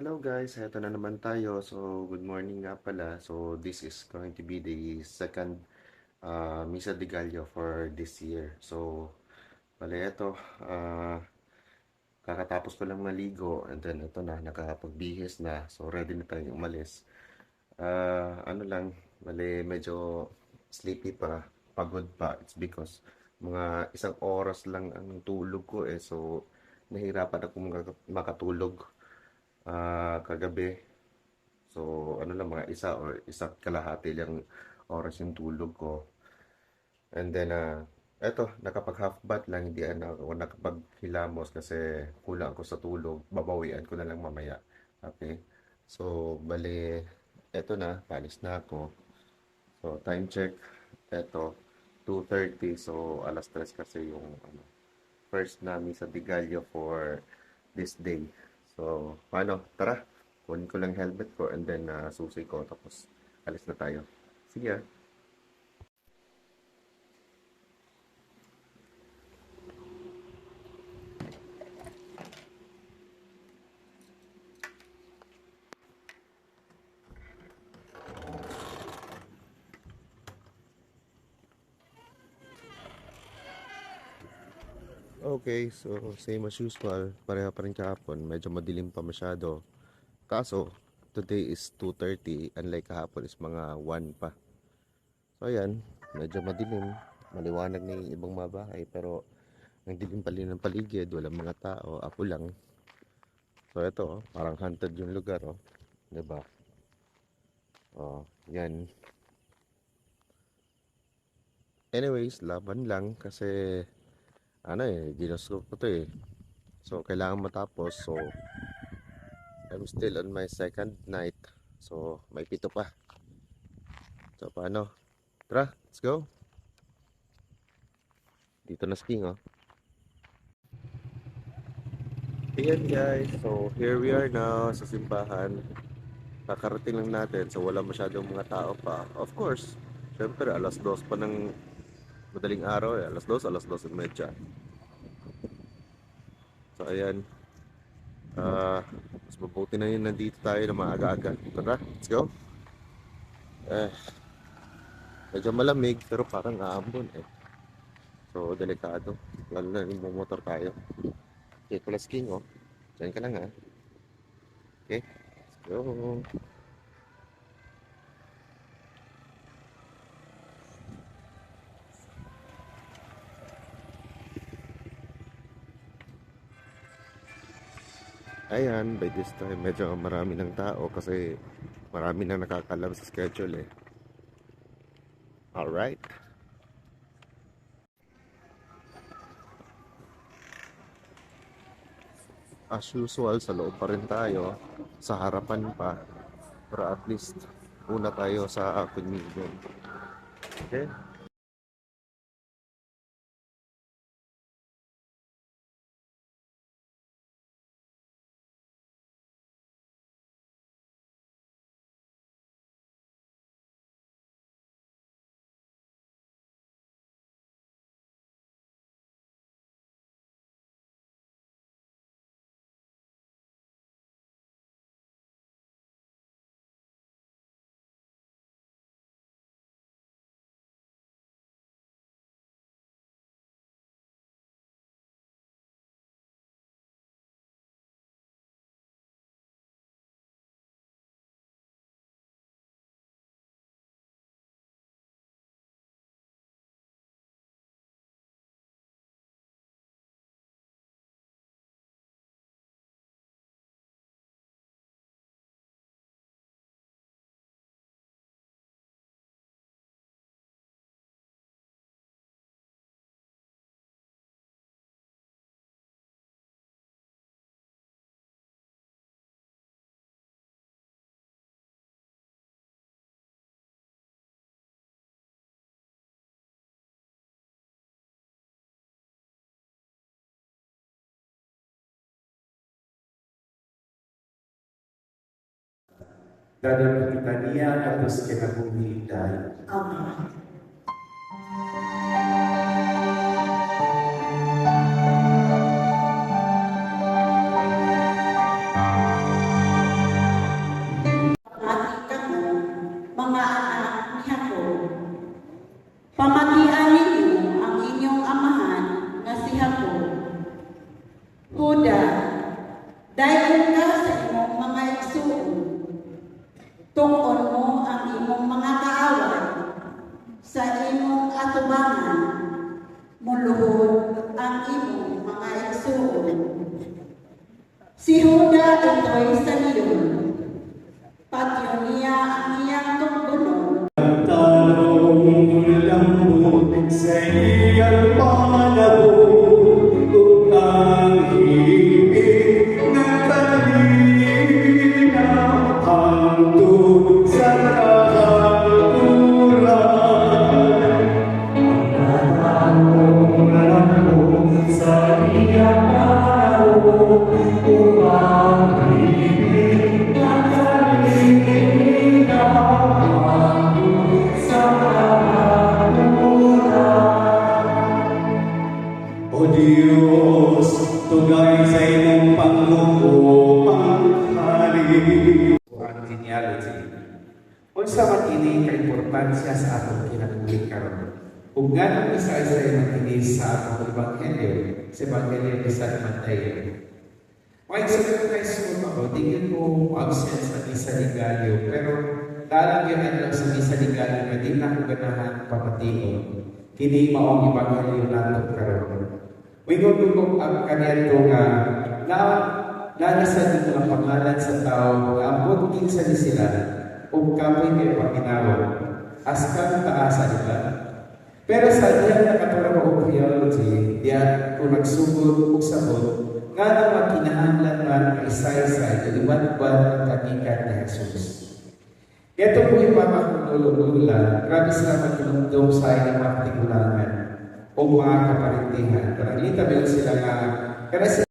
Hello guys, eto na naman tayo. So, good morning nga pala. So, this is going to be the second Misa de Gallo for this year. So, bale eto, kakatapos ko lang maligo and then ito na, nakapagbihis na. So, ready na tayong umalis. Ano lang, bale medyo sleepy pa, pagod pa. It's because mga isang oras lang ang tulog ko eh. So, nahirapan ako makatulog kagabi. So, ano lang mga isa or isa't kalahati lang oras yung tulog ko. And then, eto, nakapag half bath lang, hindi na ako nakapaghilamos kasi kulang ako sa tulog. Babawian ko na lang mamaya. Okay? So, bali, eto na, palis na ako. So, time check, eto, 2:30. So, alas 3 kasi yung first namin sa Digalio for this day. So, paano? Tara, kunin ko lang helmet ko and then susi ko tapos alis na tayo. See ya! Okay, so same as usual. Pareha pa rin kahapon. Medyo madilim pa masyado. Kaso, today is 2:30. Unlike kahapon is mga 1 pa. So ayan, medyo madilim. Maliwanag na yung ibang mga bahay. Pero ang dilim pa rin ng paligid. Walang mga tao. Ako lang. So ito, parang haunted yung lugar. Oh. Diba? Oh, yan. Anyways, laban lang kasi ano eh, ginusto ko to eh. So, kailangan matapos. So, I'm still on my second night. So, may pito pa. So, paano? Tara, let's go. Dito na skiing, oh. Ayan guys, so here we are now sa simbahan. Kakarating lang natin, so wala masyadong mga tao pa. Of course, syempre alas 2 pa ng madaling araw eh. Alas 2 at medya. So, ayan. Mas mabuti na yun nandito tayo na maaga-aga. Tara, let's go. Eh, medyo malamig pero parang aambon eh. So, delikado. Lalo na yung motor tayo. Okay, plus king oh. Diyan ka lang ha. Okay, let's go. Ayan, by this time medyo marami ng tao kasi marami na nakakalam sa schedule eh. Alright. As usual, sa loob pa rin tayo. Sa harapan pa. Pero at least, una tayo sa convention. Okay? Dalam Britania atas kinabuhi dahil. Dayon ka sa imong mga igsuon, tungkol mo ang imong mga kaaway, sa imong atubangan, muluhod ang imong mga igsuon. Si Juda ito'y sa Leon, patyo niya ang iyang tunggulo. Tanong lambot sa iyang panahon, ug ang himig ng kanina hangtod sa kahanturan. Ang tanong lambot sa iyang panahon, ug ang himig ng kanina hangtod sa O Diyos, tugay sa imong pangluko, panghali. Ang genealogy. Unsa man kini ka importansya sa atong kinabuhi karon. Ug nganong isa-isa man kini sa atong ebanghelyo, sa ebanghelyo ni San Mateo. May surprise ko ako, tingin ko absent sa Misa Ligalyo, pero lalagyan lang sa Misa Ligalyo na di na ko ganahan pamatiyon. Kini maong ebanghelyo nato karon. Wigog-wigog ang kanyato nga nanasan dito ang pangalan sa tao nga ambot kinsa ni sila ug kapoy kay Panginoon askan taasa nila. Pero sa diyan nakatulong og theology, diya kung nagsugod og sabot nga naman kinahanglan man nga isa-isa ug iban-iban ang kagikan ni Jesus. Ito po yung mga kulula, grabe sila magkinumdum sa ilang mga tigulangan o mga kaparintihan. Karangita ba sila nga, kaya sila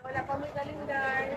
Wala pa may kalendar.